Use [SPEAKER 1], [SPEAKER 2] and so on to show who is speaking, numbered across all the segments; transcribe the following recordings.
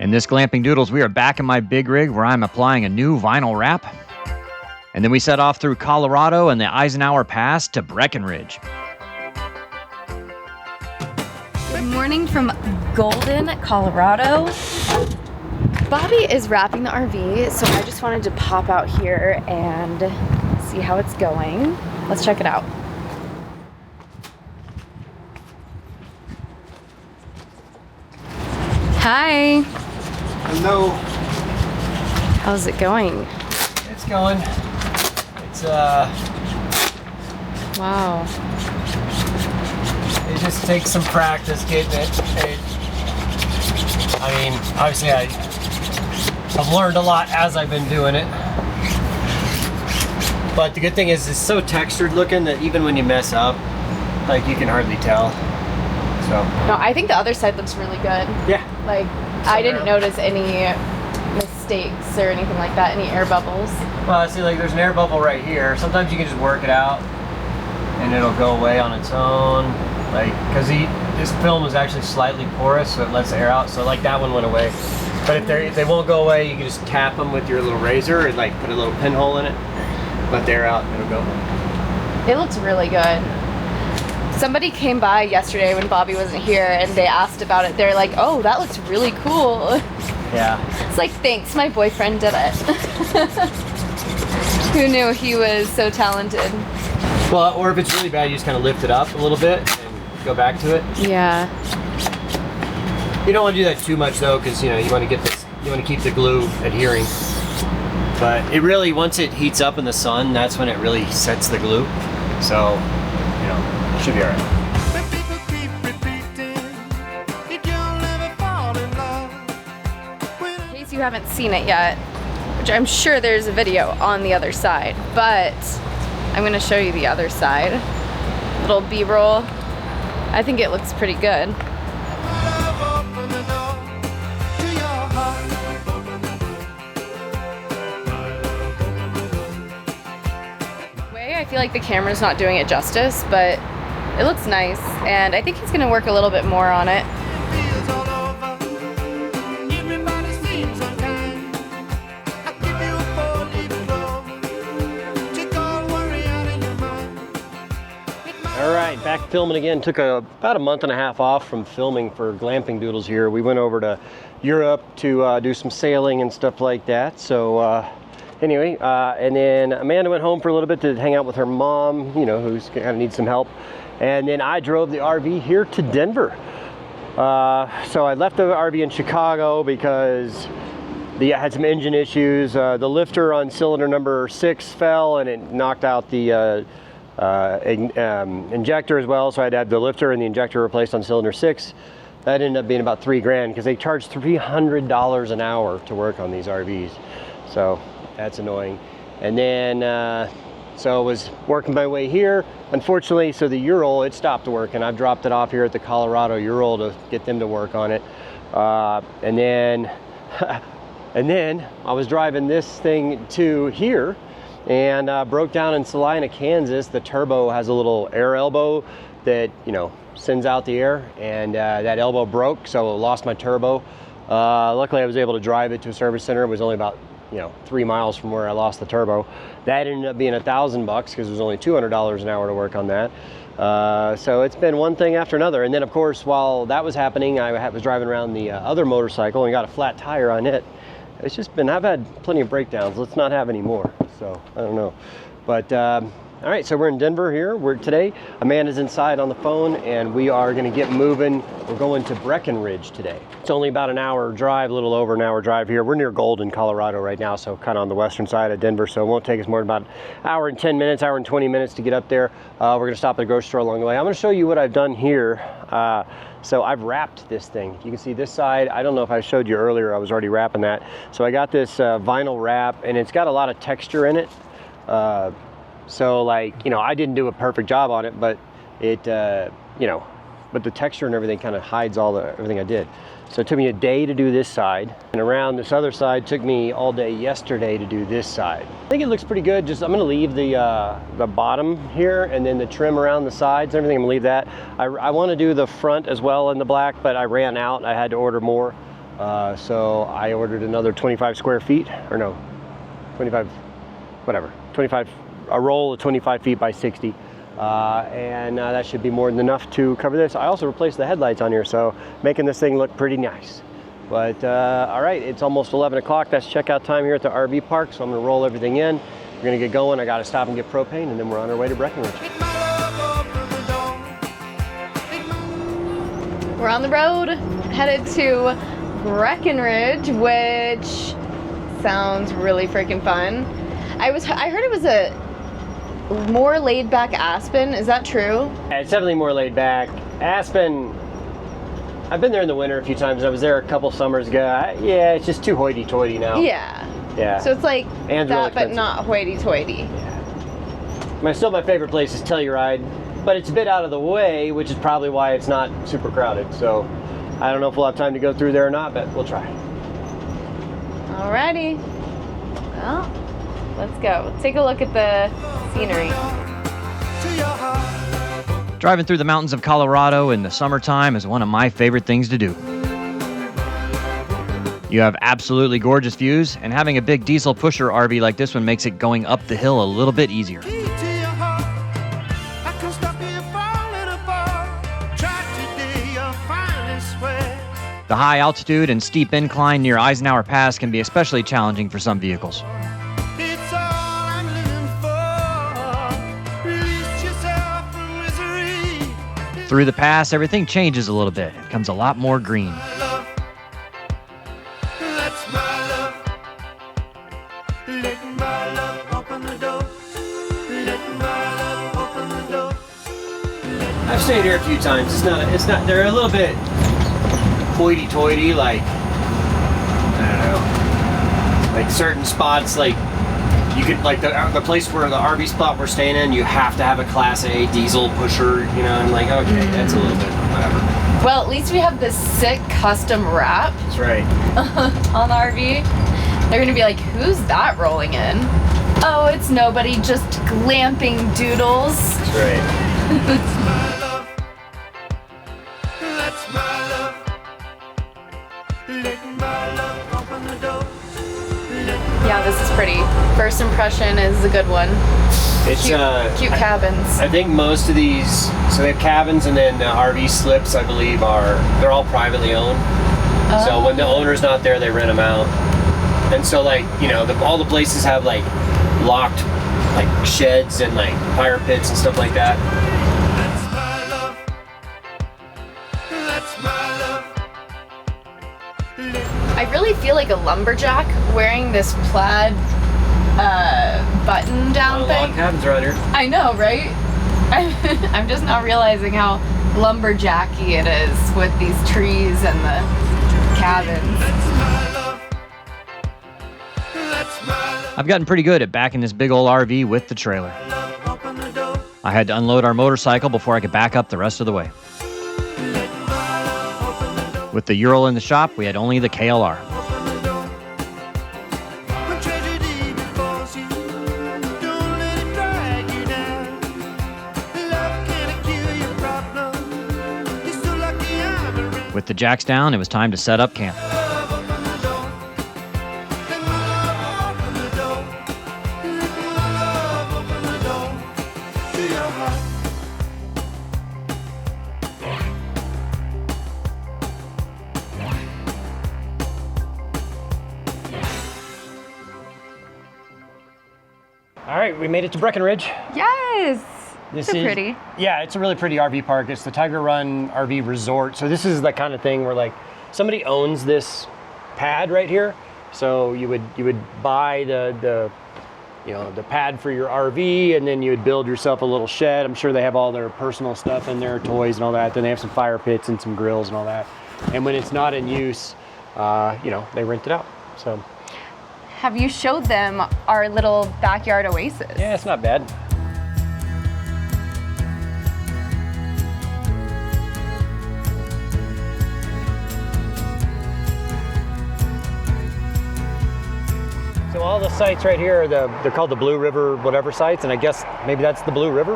[SPEAKER 1] In this Glamping Doodles, we are back in my big rig where I'm applying a new vinyl wrap. And then we set off through Colorado and the Eisenhower Pass to Breckenridge.
[SPEAKER 2] Good morning from Golden, Colorado. Bobby is wrapping the RV, so I just wanted to pop out here and see how it's going. Let's check it out. Hi.
[SPEAKER 3] Hello.
[SPEAKER 2] How's it going?
[SPEAKER 3] It's going. It's
[SPEAKER 2] Wow.
[SPEAKER 3] it just takes some practice getting it. I mean, obviously I've learned a lot as I've been doing it. But the good thing is it's so textured looking that even when you mess up, like, you can hardly tell. So.
[SPEAKER 2] No, I think the other side looks really good.
[SPEAKER 3] Yeah.
[SPEAKER 2] Like, I didn't notice any mistakes or anything like that, any air bubbles.
[SPEAKER 3] Well, I see, like, there's an air bubble right here. Sometimes you can just work it out and it'll go away on its own. Like, because this film is actually slightly porous, so it lets the air out. So, like, that one went away. But if they won't go away, you can just tap them with your little razor and, like, put a little pinhole in it. Let the air out and it'll go.
[SPEAKER 2] It looks really good. Somebody came by yesterday when Bobby wasn't here and they asked about it. They're like, oh, that looks really cool.
[SPEAKER 3] Yeah.
[SPEAKER 2] It's like, thanks, my boyfriend did it. Who knew he was so talented?
[SPEAKER 3] Well, or if it's really bad, you just kind of lift it up a little bit and go back to it.
[SPEAKER 2] Yeah.
[SPEAKER 3] You don't want to do that too much though, because you want to keep the glue adhering. But it really, once it heats up in the sun, that's when it really sets the glue. So, it should be all right.
[SPEAKER 2] In case you haven't seen it yet, which I'm sure there's a video on the other side, but I'm gonna show you the other side. Little B-roll. I think it looks pretty good. I feel like the camera's not doing it justice, but it looks nice, and I think he's gonna work a little bit more on it.
[SPEAKER 3] All right, back filming again. Took about a month and a half off from filming for Glamping Doodles here. We went over to Europe to do some sailing and stuff like that. So anyway, and then Amanda went home for a little bit to hang out with her mom, who's kind of needs some help. And then I drove the RV here to Denver. So I left the RV in Chicago because I had some engine issues. The lifter on cylinder number 6 fell and it knocked out the injector as well. So I had to have the lifter and the injector replaced on cylinder 6. That ended up being about $3,000 because they charge $300 an hour to work on these RVs. So that's annoying. And then, so I was working my way here. Unfortunately, so the Ural, it stopped working. I've dropped it off here at the Colorado Ural to get them to work on it. And then I was driving this thing to here and broke down in Salina, Kansas. The turbo has a little air elbow that, sends out the air, and that elbow broke, so I lost my turbo. Luckily, I was able to drive it to a service center. It was only about 3 miles from where I lost the turbo. That ended up being $1,000 because it was only $200 an hour to work on that. So it's been one thing after another. And then of course, while that was happening, I was driving around the other motorcycle and got a flat tire on it. It's just been, I've had plenty of breakdowns. Let's not have any more. So I don't know. But all right, so we're in Denver here. Today, Amanda's inside on the phone and we are gonna get moving. We're going to Breckenridge today. It's only about an hour drive, a little over an hour drive here. We're near Golden, Colorado right now, so kind of on the western side of Denver, so it won't take us more than about an hour and 10 minutes, hour and 20 minutes to get up there. We're gonna stop at a grocery store along the way. I'm gonna show you what I've done here. So I've wrapped this thing. You can see this side. I don't know if I showed you earlier, I was already wrapping that. So I got this vinyl wrap and it's got a lot of texture in it. So like, I didn't do a perfect job on it, but it, but the texture and everything kind of hides everything I did. So it took me a day to do this side, and around this other side took me all day yesterday to do this side. I think it looks pretty good. Just I'm gonna leave the bottom here and then the trim around the sides and everything. I'm gonna leave that. I want to do the front as well in the black, but I ran out. I had to order more. So I ordered another 25 square feet, or no, 25, whatever, 25, a roll of 25 feet by 60. And that should be more than enough to cover this. I also replaced the headlights on here, so making this thing look pretty nice. But all right, it's almost 11 o'clock. That's checkout time here at the RV park, so I'm gonna roll everything in. We're gonna get going. I gotta stop and get propane, and then we're on our way to Breckenridge.
[SPEAKER 2] We're on the road, headed to Breckenridge, which sounds really freaking fun. I heard it was a more laid back Aspen. Is that true?
[SPEAKER 3] Yeah, it's definitely more laid back. Aspen, I've been there in the winter a few times. I was there a couple summers ago. Yeah, it's just too hoity-toity now.
[SPEAKER 2] Yeah.
[SPEAKER 3] Yeah.
[SPEAKER 2] So it's like
[SPEAKER 3] and
[SPEAKER 2] that,
[SPEAKER 3] really
[SPEAKER 2] but not hoity-toity.
[SPEAKER 3] Yeah. Still my favorite place is Telluride, but it's a bit out of the way, which is probably why it's not super crowded. So I don't know if we'll have time to go through there or not, but we'll try.
[SPEAKER 2] Alrighty. Well, let's go. Take a look at the scenery.
[SPEAKER 1] Driving through the mountains of Colorado in the summertime is one of my favorite things to do. You have absolutely gorgeous views, and having a big diesel pusher RV like this one makes it going up the hill a little bit easier. The high altitude and steep incline near Eisenhower Pass can be especially challenging for some vehicles. Through the pass, everything changes a little bit. It becomes a lot more green.
[SPEAKER 3] I've stayed here a few times. It's not, they're a little bit hoity-toity, like, I don't know, like certain spots, like, you could, like the place where the RV spot we're staying in, you have to have a Class A diesel pusher, you know, and like, okay, that's a little bit, whatever.
[SPEAKER 2] Well, at least we have this sick custom wrap.
[SPEAKER 3] That's right.
[SPEAKER 2] On the RV. They're gonna be like, who's that rolling in? Oh, it's nobody, just glamping doodles.
[SPEAKER 3] That's right.
[SPEAKER 2] Yeah, this is pretty. First impression is a good one.
[SPEAKER 3] It's
[SPEAKER 2] cute cabins.
[SPEAKER 3] I think most of these, so they have cabins, and then the RV slips, I believe, they're all privately owned.
[SPEAKER 2] Oh.
[SPEAKER 3] So when the owner's not there, they rent them out. And so, like, you know, all the places have like locked like sheds and like fire pits and stuff like that.
[SPEAKER 2] I really feel like a lumberjack wearing this plaid button-down thing.
[SPEAKER 3] Log cabins around here.
[SPEAKER 2] I know, right? I'm just not realizing how lumberjacky it is with these trees and the cabins.
[SPEAKER 1] I've gotten pretty good at backing this big old RV with the trailer. I had to unload our motorcycle before I could back up the rest of the way. With the Ural in the shop, we had only the KLR. With the jacks down, it was time to set up camp.
[SPEAKER 3] All right, we made it to Breckenridge.
[SPEAKER 2] Yes!
[SPEAKER 3] This
[SPEAKER 2] So
[SPEAKER 3] is
[SPEAKER 2] pretty.
[SPEAKER 3] Yeah, it's a really pretty RV park. It's the Tiger Run RV Resort. So this is the kind of thing where like somebody owns this pad right here. So you would buy the pad for your RV, and then you would build yourself a little shed. I'm sure they have all their personal stuff in there, toys and all that. Then they have some fire pits and some grills and all that. And when it's not in use, they rent it out. So
[SPEAKER 2] Have you showed them our little backyard oasis?
[SPEAKER 3] yeah, it's not bad. So all the sites right here are they're called the Blue River whatever sites, and I guess maybe that's the Blue River.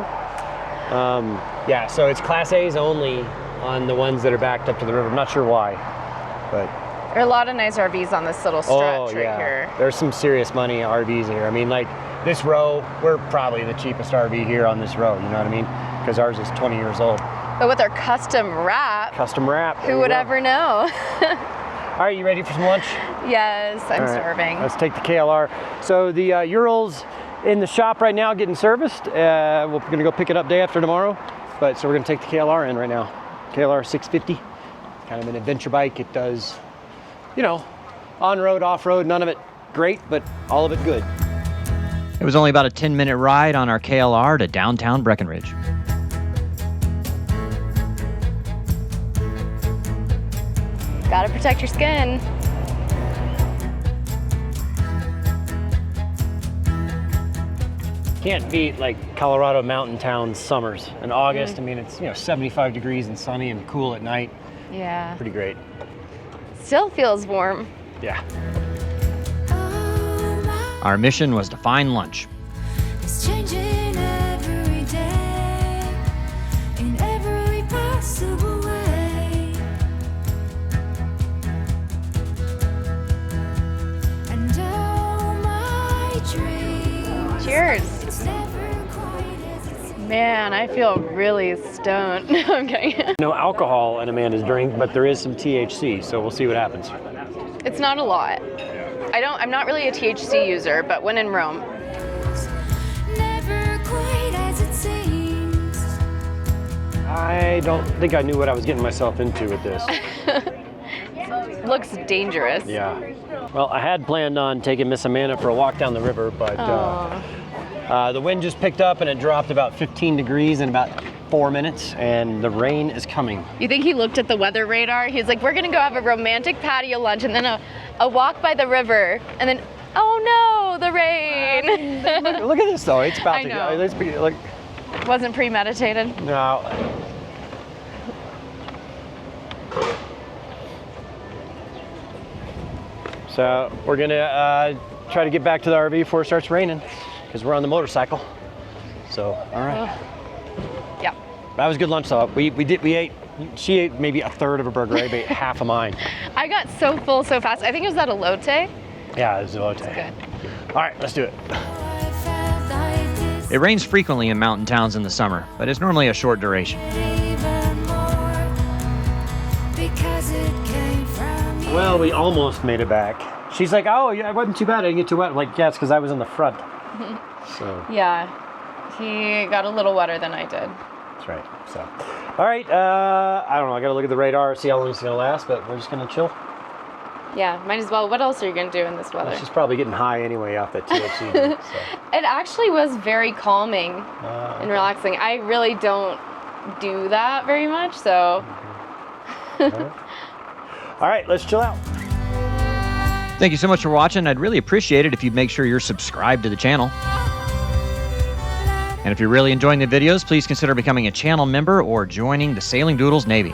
[SPEAKER 3] Yeah, so it's Class A's only on the ones that are backed up to the river. I'm not sure why, but
[SPEAKER 2] There are a lot of nice RVs on this little stretch right here.
[SPEAKER 3] There's some serious money RVs here. I mean, like this row, we're probably the cheapest RV here on this row, you know what I mean? Because ours is 20 years old.
[SPEAKER 2] But with our custom wrap.
[SPEAKER 3] Custom wrap.
[SPEAKER 2] Who would ever know?
[SPEAKER 3] All right, you ready for some lunch?
[SPEAKER 2] Yes, I'm starving.
[SPEAKER 3] Let's take the KLR. So the Ural's in the shop right now getting serviced. We're gonna go pick it up day after tomorrow. But so we're gonna take the KLR in right now. KLR 650, kind of an adventure bike. It does, you know, on-road, off-road, none of it great, but all of it good.
[SPEAKER 1] It was only about a 10-minute ride on our KLR to downtown Breckenridge.
[SPEAKER 2] Gotta protect your skin.
[SPEAKER 3] Can't beat like Colorado mountain town summers. In August, I mean, it's 75 degrees and sunny and cool at night.
[SPEAKER 2] Yeah.
[SPEAKER 3] Pretty great.
[SPEAKER 2] Still feels warm.
[SPEAKER 3] Yeah.
[SPEAKER 1] Our mission was to find lunch.
[SPEAKER 4] It's changing every day in every possible way. And all my dreams.
[SPEAKER 2] Cheers.
[SPEAKER 4] It's never quite as it seems.
[SPEAKER 2] Man, I feel really stoned. Okay.
[SPEAKER 3] No alcohol in Amanda's drink, but there is some THC, so we'll see what happens.
[SPEAKER 2] It's not a lot. I'm not really a THC user, but when in Rome.
[SPEAKER 4] Never quite as it seems.
[SPEAKER 3] I don't think I knew what I was getting myself into with this.
[SPEAKER 2] Looks dangerous.
[SPEAKER 3] Yeah. Well, I had planned on taking Miss Amanda for a walk down the river, but the wind just picked up and it dropped about 15 degrees in about 4 minutes, and the rain is coming.
[SPEAKER 2] You think he looked at the weather radar? He's like, we're gonna go have a romantic patio lunch and then a walk by the river, and then, oh no, the rain.
[SPEAKER 3] Look at this though, it's about
[SPEAKER 2] I know.
[SPEAKER 3] let's be like,
[SPEAKER 2] Wasn't premeditated.
[SPEAKER 3] no. So we're gonna try to get back to the RV before it starts raining, because we're on the motorcycle. So, all right.
[SPEAKER 2] Yeah.
[SPEAKER 3] That was good lunch though. We ate, she ate maybe a third of a burger, I ate half of mine.
[SPEAKER 2] I got so full so fast. I think it was that elote.
[SPEAKER 3] Yeah, it was a
[SPEAKER 2] Good.
[SPEAKER 3] All right, let's do it.
[SPEAKER 4] I felt like this
[SPEAKER 1] It rains frequently in mountain towns in the summer, but it's normally a short duration.
[SPEAKER 4] even more because it came from you.
[SPEAKER 3] Well, we almost made it back. She's like, oh, yeah, it wasn't too bad. I didn't get too wet. I'm like, yeah, it's because I was in the front. So.
[SPEAKER 2] Yeah. He got a little wetter than I did.
[SPEAKER 3] That's right. So, all right. I don't know. I got to look at the radar, see how long it's going to last, but we're just going to chill.
[SPEAKER 2] Yeah, might as well. What else are you gonna do in this weather?
[SPEAKER 3] She's probably getting high anyway off that THC. So.
[SPEAKER 2] It actually was very calming and relaxing. I really don't do that very much, so.
[SPEAKER 3] All right, let's chill out.
[SPEAKER 1] Thank you so much for watching. I'd really appreciate it if you'd make sure you're subscribed to the channel. And if you're really enjoying the videos, please consider becoming a channel member or joining the Sailing Doodles Navy.